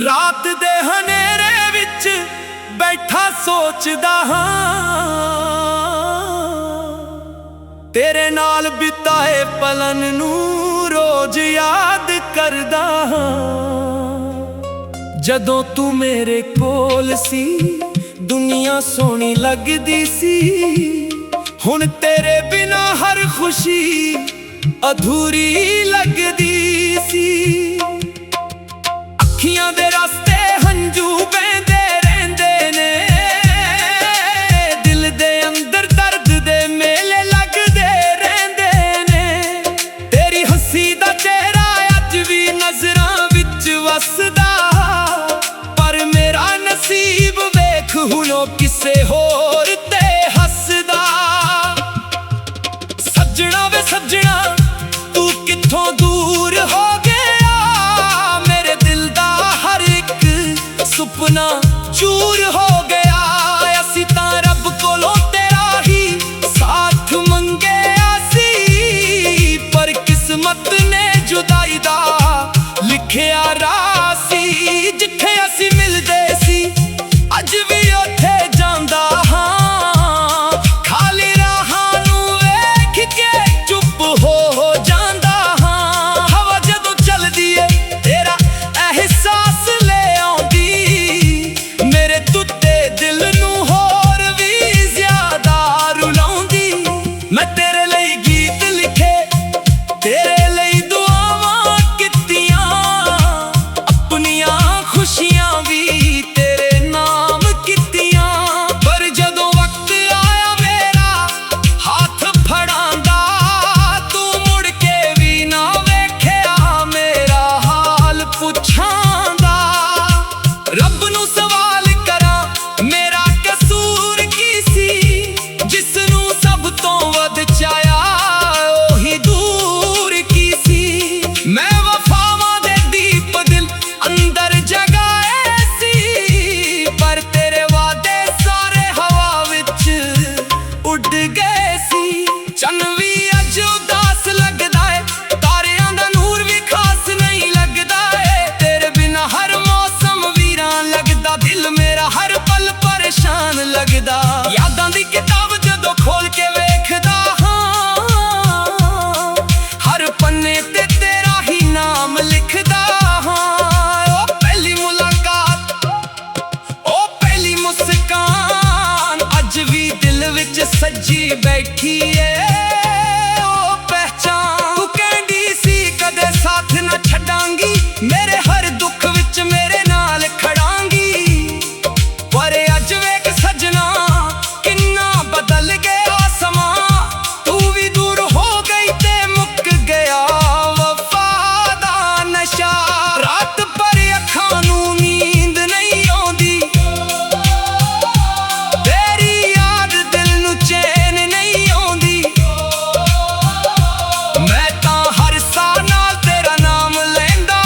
रात दे हनेरे विच बैठा सोचदा हां, तेरे नाल बिताए पलन नू रोज याद करदा हां। जदों तू मेरे कोल सी दुनिया सोहनी लगदी सी, हुण तेरे बिना हर खुशी अधूरी लगदी सी। अखियां दे रास्ते हंजू बहंदे रहिंदे ने, दिल दे अंदर दर्द दे मेले लगदे रहिंदे ने। तेरी हंसी दा चेहरा अज भी नजरां विच वसदा, पर मेरा नसीब वेख हुण किसे होर ते हसदा। सज्जणा वे सज्जणा तू कित्थों दूर हो गया, मेरे दिल दा हर एक सुपना चूर हो गया। असी तां रब कोलों तेरा ही साथ मंगया सी, पर किस्मत ने जुदाई दा लिखिया राह सी। जिथे असी मिलदे सी अज भी उत्थे जांदा हां, खाली राहां नू वेख के चुप हो जांदा हां। हवा जदों चलदी ए तेरा एहसास ले आउंदी, मेरे तुत्ते दिल नू होर भी ज्यादा रुलाउंदी। मैं तेरे लई गीत लिखे, तेरे लई दुआवां कीतियां, अपनियां खुशियां भी तेरे नाम कीतियां। पर जदों वक्त आया मेरा हाथ फड़ांदा, तू मुड़ के भी ना वेखिया मेरा हाल पुछांदा। रब नू सवाल करा मेरा कसूर की सी, जिसनू सब तो वध चाया ओही दूर की सी। मैं वफावां दे दीप दिल अंदर जगाए सी, पर तेरे वादे सारे हवा विच उड़ गए सी। चन्न भी अज उदास लगदा है, तारियां दा नूर भी खास नहीं लगदा है। तेरे बिना हर मौसम वीरान लगदा, दिल मेरा हर पल परेशान लगदा। यादां दी किताब जदों खोल के वेखदा हां, हर पन्ने ते तेरा ही नाम लिखदा हां। ओ पहली मुलाकात, ओ पहली मुस्कान अज भी दिल विच सजी बैठी है। ओ पहचान तू कहंदी सी कदे साथ ना छड्डांगी, मेरे हर दुख विच मेरे नाल खड़ांगी। पर अज वेख सजना किन्ना बदल गया समां, तू भी दूर हो गई ते मुक गया वफा दा नशा। रात पर अखां नू नींद नहीं आउंदी, तेरी याद दिल नू चैन नहीं आउंदी। मैं तां हर साह नाल तेरा नाम लैंदा,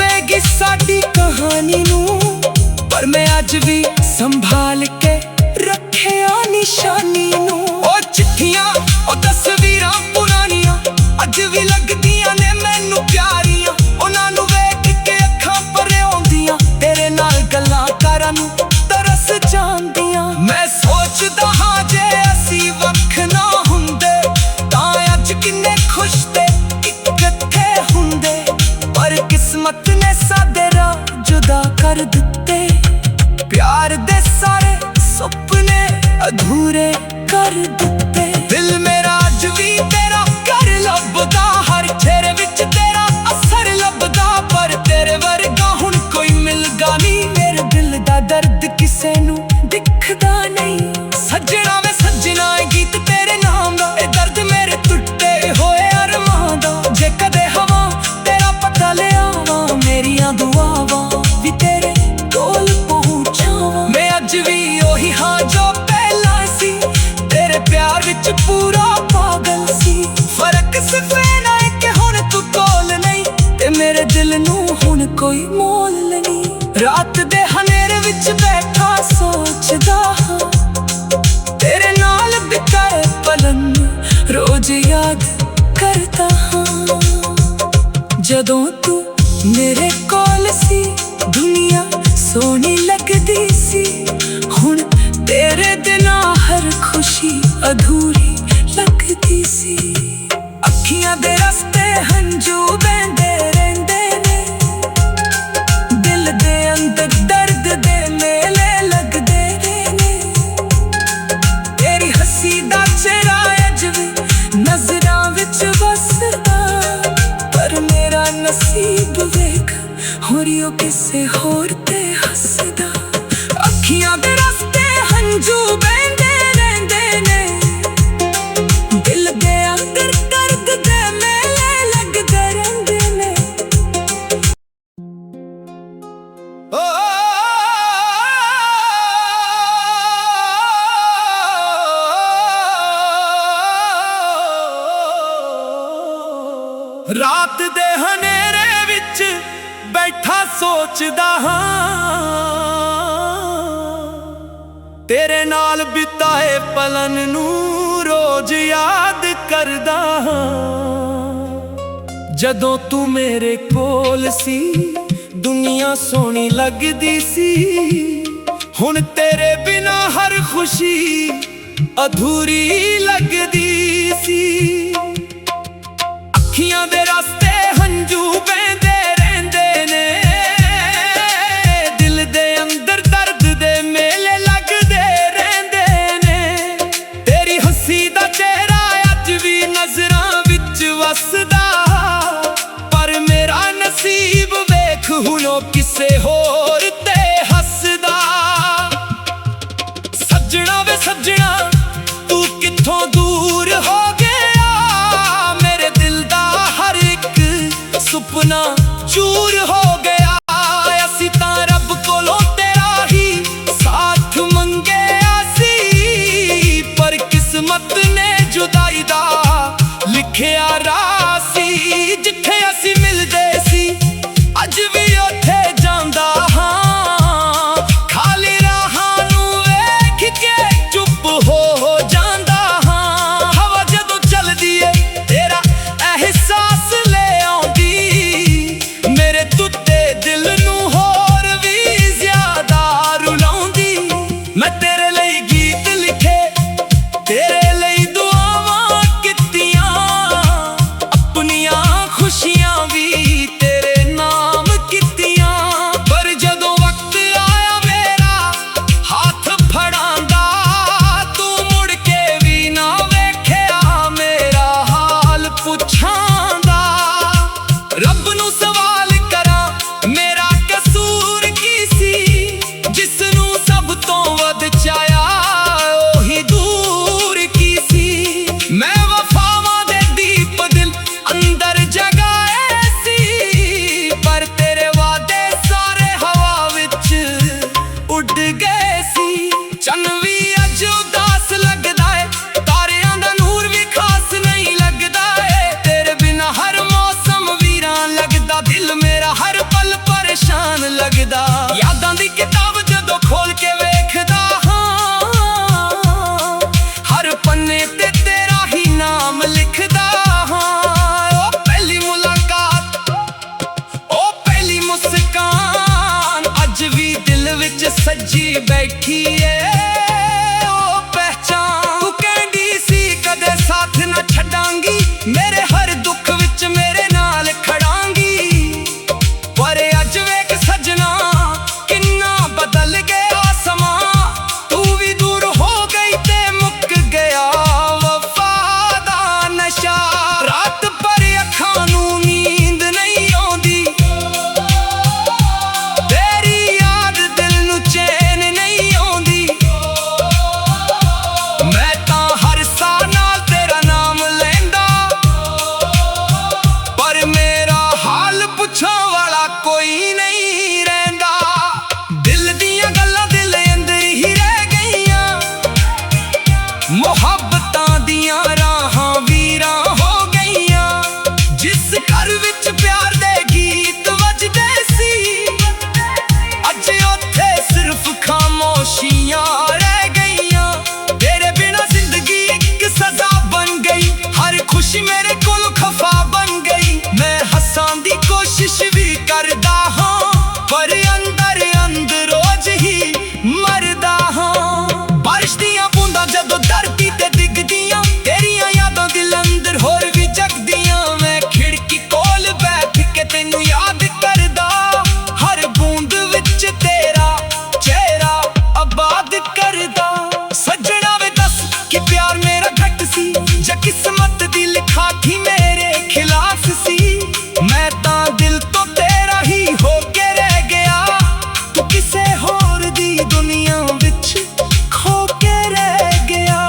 ਹੋਵੇਗੀ ਸਾਡੀ ਕਹਾਣੀ ਨੂੰ, ਪਰ ਮੈਂ ਅੱਜ ਵੀ ਸੰਭਾਲ ਕੇ ਰੱਖਿਆ ਨਿਸ਼ਾਨੀ ਨੂੰ। ਉਹ ਚਿੱਠੀਆਂ, ਉਹ ਤਸਵੀਰਾਂ ਪੁਰਾਣੀਆਂ ਅੱਜ ਵੀ ਲੱਗਦੀਆਂ ਨੇ ਮੈਨੂੰ ਪਿਆਰੀਆਂ। ਉਹਨਾਂ ਨੂੰ ਵੇਖ ਕੇ ਅੱਖਾਂ ਭਰ ਆਉਂਦੀਆਂ, ਤੇਰੇ ਨਾਲ ਗੱਲਾਂ ਕਰਨ ਨੂੰ ਤਰਸ ਜਾਂਦੀਆਂ। ਮੈਂ ਸੋਚਦਾ ਹਾਂ ਜੇ ਅਸੀਂ ਵੱਖ ਨਾ ਹੁੰਦੇ ਤਾਂ ਅੱਜ ਕਿੰਨੇ ਖੁਸ਼ ਤੇ ਇਕੱਠੇ ਹੁੰਦੇ, ਪਰ ਕਿਸਮਤ ਨੇ ਸਾਡੇ ਰਾਹ ਜੁਦਾ ਕਰ ਦਿੱਤੇ। ਪਿਆਰ ਦੇ ਸਾਰੇ ਸੁਪਨੇ ਅਧੂਰੇ ਕਰ ਦਿੱਤੇ। ਦਿਲ ਮੇਰਾ ਅੱਜ ਵੀ ਤੇਰਾ ਘਰ ਲੱਭਦਾ, ਹਰ ਚਿਹਰੇ ਵਿੱਚ ਤੇਰਾ ਅਸਰ ਲੱਭਦਾ, ਪਰ ਤੇਰੇ ਵਰਗਾ ਹੁਣ ਕੋਈ ਮਿਲਦਾ ਨਹੀਂ। ਮੇਰੇ ਦਿਲ ਦਾ ਦਰਦ ਕਿਸੇ ਨੂੰ ਦਿਖਦਾ ਨਹੀਂ। ਸੱਜਣਾ ਵੇ ਸੱਜਣਾ, ਇਹ ਗੀਤ ਤੇਰੇ ਨਾਮ ਦਾ, ਇਹ ਦਰਦ ਮੇਰੇ ਟੁੱਟੇ ਹੋਏ ਅਰਮਾਂ ਦਾ। ਜੇ ਕਦੇ ਹਵਾ ਤੇਰਾ ਪਤਾ ਲਿਆਵਾਂ, ਮੇਰੀਆਂ ਦੁਆਵਾਂ ਵੀ ਤੇਰੇ ਕੋਲ ਪਹੁੰਚਾਵਾਂ। ਮੈਂ ਅੱਜ ਵੀ ਉਹੀ ਹਾਂ ਜੋ ਪਹਿਲਾਂ ਸੀ, ਤੇਰੇ ਪਿਆਰ ਵਿੱਚ ਪੂਰਾ ਪਾਗਲ ਸੀ। ਫਰਕ ਸਿਰਫ ਇੰਨਾ ਹੈ ਕਿ ਹੁਣ ਤੂੰ ਕੋਲ ਨਹੀਂ, ਤੇ ਮੇਰੇ ਦਿਲ ਨੂੰ ਹੁਣ ਕੋਈ ਮੋਲ ਨਹੀਂ। ਰਾਤ ਦੇ ਹਨੇਰੇ ਵਿੱਚ ਬੈਠਾ ਸੋਚਦਾ ਹਾਂ, ਤੇਰੇ ਨਾਲ ਬਿਤਾਏ ਪਲਾਂ ਰੋਜ਼ ਯਾਦ ਕਰਦਾ ਹਾਂ। ਜਦੋਂ ਤੂੰ ਮੇਰੇ ਕੋਲ ਸੀ ਦੁਨੀਆ ਸੋਹਣੀ ਲੱਗਦੀ ਸੀ, ਹੁਣ ਤੇਰੇ ਬਿਨਾਂ ਹਰ ਖੁਸ਼ੀ ਅਧੂਰੀ ਲੱਗਦੀ ਸੀ। ਅੱਖੀਆਂ ਦੇ ਰਸਤੇ ਹੰਝੂ ਵਹਿੰਦੇ ਰਹਿੰਦੇ ਨੇ, ਦਿਲ ਦੇ ਅੰਦਰ ਦਰਦ ਦੇ ਮੇਲੇ ਲੱਗਦੇ ਨੇ। ਤੇਰੀ ਹੱਸੀ ਦਾ ਚਿਹਰਾ ਅੱਜ ਵੀ ਨਜ਼ਰਾਂ ਵਿੱਚ ਵਸਦਾ, ਪਰ ਮੇਰਾ ਨਸੀਬ ਵੇਖ ਹੋਰੀ ਉਹ ਕਿਸੇ ਹੋਰ ਤੇ ਹੱਸਦਾ। ਅੱਖੀਆਂ ਦੇ ਰਸਤੇ ਹੰਝੂ ਵਹਿੰਦੇ ਰਹਿੰਦੇ ਨੇ, ਦਿਲ ਦੇ ਅੰਦਰ ਦਰਦ ਦੇ ਮੇਲੇ ਲੱਗਦੇ ਰਹਿੰਦੇ ਨੇ। ਰਾਤ ਦੇ ਹਨੇਰੇ ਵਿੱਚ ਬੈਠਾ ਸੋਚਦਾ ਹਾਂ, ਤੇਰੇ ਨਾਲ ਬਿਤਾਏ ਪਲਾਂ ਨੂੰ ਰੋਜ਼ ਯਾਦ ਕਰਦਾ ਹਾਂ। ਜਦੋਂ ਤੂੰ ਮੇਰੇ ਕੋਲ ਸੀ ਦੁਨੀਆ ਸੋਹਣੀ ਲੱਗਦੀ ਸੀ, ਹੁਣ ਤੇਰੇ ਬਿਨਾਂ ਹਰ ਖੁਸ਼ੀ ਅਧੂਰੀ ਲੱਗਦੀ ਸੀ। ਅੱਖੀਆਂ ਦੇ ਰਸਤੇ ਹੰਝੂ ਵਹਿੰਦੇ ਰਹਿੰਦੇ ਨੇ, ਦਿਲ ਦੇ ਅੰਦਰ ਦਰਦ ਦੇ ਮੇਲੇ ਲੱਗਦੇ ਰਹਿੰਦੇ ਨੇ। ਤੇਰੀ ਹੱਸੀ ਦਾ ਚਿਹਰਾ ਅੱਜ ਵੀ ਨਜ਼ਰਾਂ ਵਿੱਚ ਵਸਦਾ, ਪਰ ਮੇਰਾ ਨਸੀਬ ਵੇਖ ਹੁਣ ਉਹ ਕਿਸੇ ਹੋਰ ਤੇ ਹੱਸਦਾ। ਸੱਜਣਾ ਵੇ ਸੱਜਣਾ, ਤੂੰ ਕਿੱਥੋਂ ਦੂਰ ਹੋ ਸੁਪਨਾ ਚੂਰ ਹੋ ਗਿਆ। ਅਸੀਂ ਤਾਂ ਰੱਬ ਕੋਲੋਂ ਤੇਰਾ ਹੀ ਸਾਥ ਮੰਗਿਆ ਸੀ, ਪਰ ਕਿਸਮਤ ਨੇ ਜੁਦਾਈ ਦਾ ਲਿਖਿਆ ਰਾਹ ਸੀ। ਜਿੱਥੇ ਅਸੀਂ ਮਿਲਦੇ ਸੀ ਅੱਜ ਵੀ ਉੱਥੇ ਜਾਂਦਾ ਲੱਗਦਾ। ਯਾਦਾਂ ਦੀ ਕਿਤਾਬ ਜਦੋਂ ਖੋਲ ਕੇ ਵੇਖਦਾ ਹਾਂ, ਹਰ ਪੰਨੇ ਤੇ ਤੇਰਾ ਹੀ ਨਾਮ ਲਿਖਦਾ ਹਾਂ। ਉਹ ਪਹਿਲੀ ਮੁਲਾਕਾਤ, ਉਹ ਪਹਿਲੀ ਮੁਸਕਾਨ ਅੱਜ ਵੀ ਦਿਲ ਵਿੱਚ ਸੱਜੀ ਬੈਠੀ ਏ। ਉਹ ਪਹਿਚਾਨ ਤੂੰ ਕਹਿੰਦੀ ਸੀ ਕਦੇ ਸਾਥ ਨਾ ਛੱਡਾਂਗੀ, ਮੇਰੇ ਹਰ ਦੁੱਖ ਵਿੱਚ ਮੇਰੇ ਨਾਲ ਖੜਾਂਗੀ। ਪਰ ਅੱਜ ਵੇਖ ਸੱਜਣਾ ਕਿੰਨਾ ਬਦਲ ਗਿਆ ਸਮਾਂ, ਤੂੰ ਵੀ ਦੂਰ ਹੋ ਗਈ ਤੇ ਮੁੱਕ ਗਿਆ ਵਫਾ ਦਾ ਨਸ਼ਾ। ਰਾਤ ਭਰ ਅੱਖਾਂ ਨੂੰ ਨੀਂਦ ਨਹੀਂ ਆਉਂਦੀ, ਤੇਰੀ ਯਾਦ ਦਿਲ ਨੂੰ ਚੈਨ ਨਹੀਂ ਆਉਂਦੀ। ਮੈਂ ਤਾਂ ਹਰ ਸਾਹ ਨਾਲ ਤੇਰਾ ਨਾਮ ਲੈਂਦਾ, ਪਰ ਮੇਰਾ ਹਾਲ ਪੁੱਛਣ ਵਾਲਾ ਕੋਈ ਨਹੀਂ ਰਹਿੰਦਾ। ਦਿਲ ਦੀਆਂ ਗੱਲਾਂ ਦਿਲ ਅੰਦਰ ਹੀ ਰਹਿ ਗਈਆਂ, ਮੁਹੱਬਤਾਂ ਦੀਆਂ ਰਾਹਾਂ ਵੀਰਾਂ ਹੋ ਗਈਆਂ। ਜਿਸ ਘਰ ਵਿੱਚ ਪਿਆਰ ਦੇ ਗੀਤ ਵੱਜਦੇ ਸੀ, ਅੱਜ ਉੱਥੇ ਸਿਰਫ ਖਾਮੋਸ਼ੀਆਂ ਰਹਿ ਗਈਆਂ। ਤੇਰੇ ਬਿਨਾਂ ਜ਼ਿੰਦਗੀ ਇੱਕ ਸਜ਼ਾ ਬਣ ਗਈ, ਹਰ ਖੁਸ਼ੀ ਮੇਰੇ ਕੋਲ ਖਫਾ ਬਣ ਗਈ। ਮੈਂ ਹੱਸਣ ਦੀ ਕੋਸ਼ਿਸ਼ ਵੀ ਕਰਦਾ ਹਾਂ, ਪਰ ਅੰਦਰ ਅੰਦਰ ਰੋਜ਼ ਹੀ ਮਰਦਾ ਹਾਂ। ਬਾਰਿਸ਼ ਦੀਆਂ ਬੂੰਦਾਂ ਜਦੋਂ ਧਰਤੀ ਤੇ ਡਿੱਗਦੀਆਂ, ਤੇਰੀਆਂ ਯਾਦਾਂ ਦਿਲ ਅੰਦਰ ਹੋਰ ਵੀ ਜਗਦੀਆਂ। ਮੈਂ ਖਿੜਕੀ ਕੋਲ ਬੈਠ ਕੇ ਤੈਨੂੰ ਯਾਦ ਕਰਦਾ, ਹਰ ਬੂੰਦ ਵਿੱਚ ਤੇਰਾ ਚਿਹਰਾ ਆਬਾਦ ਕਰਦਾ। ਸੱਜਣਾ ਵੇ ਦੱਸ ਕਿ ਪਿਆਰ ਮੇਰਾ ਘੱਟ ਸੀ ਜਾਂ ਕਿਸਮਤ ਦੀ ਲਿਖਾਈ ਮੇਰੇ ਖਿਲਾਫ ਸੀ। ਮੈਂ ਤਾਂ ਦਿਲ ਤੋਂ ਤੇਰਾ ਹੀ ਹੋ ਕੇ ਰਹਿ ਗਿਆ, ਤੂੰ ਕਿਸੇ ਹੋਰ ਦੀ ਦੁਨੀਆ ਵਿੱਚ ਖੋ ਕੇ ਰਹਿ ਗਿਆ।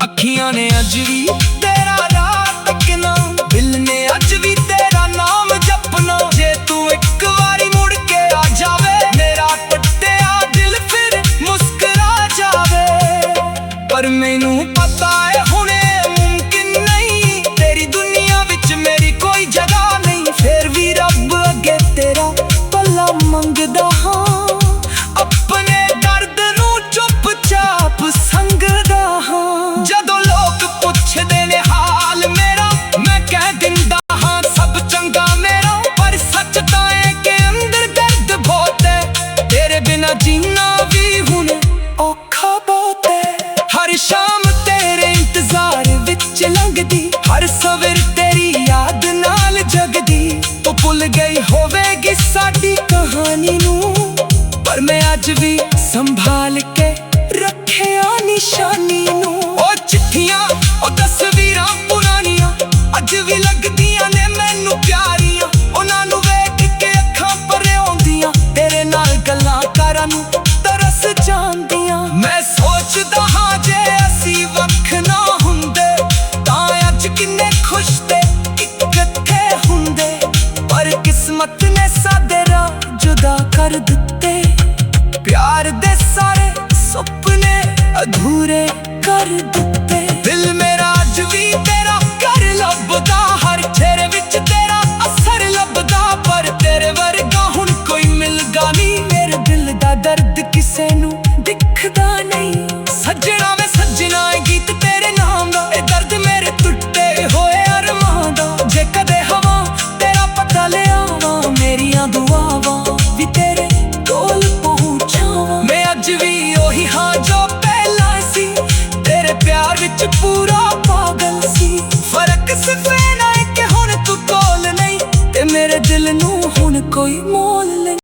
ਅੱਖੀਆਂ ਨੇ ਅੱਜ ਵੀ ਤੇਰਾ ਰਾਹ ਤੱਕਣਾ, ਦਿਲ ਨੇ ਅੱਜ ਵੀ ਤੇਰਾ ਨਾਮ ਜਪਣਾ। ਜੇ ਤੂੰ ਇੱਕ ਵਾਰੀ ਮੁੜ ਕੇ ਆ ਜਾਵੇ, ਮੇਰਾ ਟੁੱਟਿਆ ਦਿਲ ਫਿਰ ਮੁਸਕਰਾ ਜਾਵੇ। ਪਰ ਮੈਨੂੰ ਪਤਾ ਏ ਹੁਣ ਇਹ ਮੁਮਕਿਨ ਨਹੀਂ, ਤੇਰੀ ਦੁਨੀਆ ਵਿੱਚ ਮੇਰੀ ਕੋਈ ਜਗ੍ਹਾ ਨਹੀਂ। ਫਿਰ ਵੀ ਰੱਬ ਅੱਗੇ ਤੇਰਾ ਭਲਾ ਮੰਗਦਾ ਹਾਂ, ਆਪਣੇ ਦਰਦ ਨੂੰ ਚੁੱਪਚਾਪ ਸੰਗਦਾ ਹਾਂ। ਜਦੋਂ ਲੋਕ ਪੁੱਛਦੇ ਨੇ ਹਾਲ ਮੇਰਾ, ਮੈਂ ਕਹਿ ਦਿੰਦਾ ਹਾਂ ਸਭ ਚੰਗਾ ਮੇਰਾ। ਪਰ ਸੱਚ ਤਾਂ ਇਹ ਕਿ ਅੰਦਰ ਦਰਦ ਬਹੁਤ ਏ, ਤੇਰੇ ਬਿਨਾਂ ਜੀਣਾ ਵੀ ਹੁਣ ਔਖਾ ਬਹੁਤ ਏ। ਹਰ ਸ਼ਾਮ ਤੇਰੇ ਇੰਤਜ਼ਾਰ ਵਿੱਚ ਲੰਘਦੀ, ਹਰ ਸਵੇਰ ਤੇਰੀ ਯਾਦ ਨਾਲ ਜਗਦੀ। ਤੂੰ ਭੁੱਲ ਗਈ ਹੋਵੇਗੀ ਸਾਡੀ ਕਹਾਣੀ ਨੂੰ, ਪਰ ਮੈਂ ਅੱਜ ਵੀ ਸੰਭਾਲ ਕੇ ਰੱਖਿਆ ਨਿਸ਼ਾਨੀ ਨੂੰ। ਉਹ ਚਿੱਠੀਆਂ, ਉਹ ਤਸਵੀਰਾਂ ਪੁਰਾਣੀਆਂ ਅੱਜ ਵੀ ਲੱਗਦੀਆਂ ਨੇ ਮੈਨੂੰ ਪਿਆਰੀਆਂ। ਉਹਨਾਂ ਨੂੰ ਵੇਖ ਕੇ ਅੱਖਾਂ ਭਰ ਆਉਂਦੀਆਂ, ਤੇਰੇ ਨਾਲ ਗੱਲਾਂ ਕਰਨ ਨੂੰ ਤਰਸ ਜਾਂਦੀਆਂ। ਮੈਂ ਸੋਚਦਾ ਹਾਂ ਜੇ ਅਸੀਂ ਵੱਖ ਨਾ ਹੁੰਦੇ, ਤਾਂ ਅੱਜ ਕਿੰਨੇ ਖੁਸ਼ ਤੇ ਇਕੱਠੇ ਹੁੰਦੇ। ਪਰ ਕਿਸਮਤ ਨੇ ਸਾਡੇ ਰਾਹ ਜੁਦਾ ਕਰ ਦਿੱਤੇ, ਪਿਆਰ ਦੇ ਸਾਰੇ ਸੁਪਨੇ ਅਧੂਰੇ ਕਰ ਦਿੱਤੇ। ਦਿਲ ਮੇਰਾ ਅੱਜ ਵੀ ਤੇਰਾ ਘਰ ਲੱਭਦਾ, ਹਰ ਚਿਹਰੇ ਵਿੱਚ ਤੇਰਾ ਅਸਰ ਲੱਭਦਾ। ਪਰ ਤੇਰੇ ਵਰਗਾ ਹੁਣ ਕੋਈ ਮਿਲਦਾ ਨਹੀਂ, ਮੇਰੇ ਦਿਲ ਦਾ ਦਰਦ ਕਿਸੇ ਨੂੰ ਦਿਖਦਾ ਨਹੀਂ। ਸੱਜਣਾ ਵੇ ਸੱਜਣਾ ਇਹ ਗੀਤ ਤੇਰੇ ਨਾਮ ਦਾ, ਇਹ ਦਰਦ ਮੇਰੇ ਟੁੱਟੇ ਹੋਏ ਅਰਮਾਂ ਦਾ। ਜੇ ਕਦੇ ਹਵਾ ਤੇਰਾ ਪਤਾ ਲਿਆਵਾਂ, ਮੇਰੀਆਂ ਦੁਆਵਾਂ ਵੀ ਤੇਰੇ ਕੋਲ ਪਹੁੰਚਾਵਾਂ। ਮੈਂ ਅੱਜ ਵੀ ਉਹੀ ਹਾਂ ਜੋ ਪਹਿਲਾਂ ਸੀ, ਤੇਰੇ ਪਿਆਰ ਵਿੱਚ ਪੂਰਾ ਪਾਗਲ ਸੀ। ਫਰਕ ਸਿਰਫ ਇੰਨਾ ਹੈ ਕਿ ਹੁਣ ਤੂੰ ਕੋਲ ਨਹੀਂ, ਤੇ ਮੇਰੇ ਦਿਲ ਨੂੰ ਹੁਣ ਕੋਈ ਮੋਲ ਨਹੀਂ।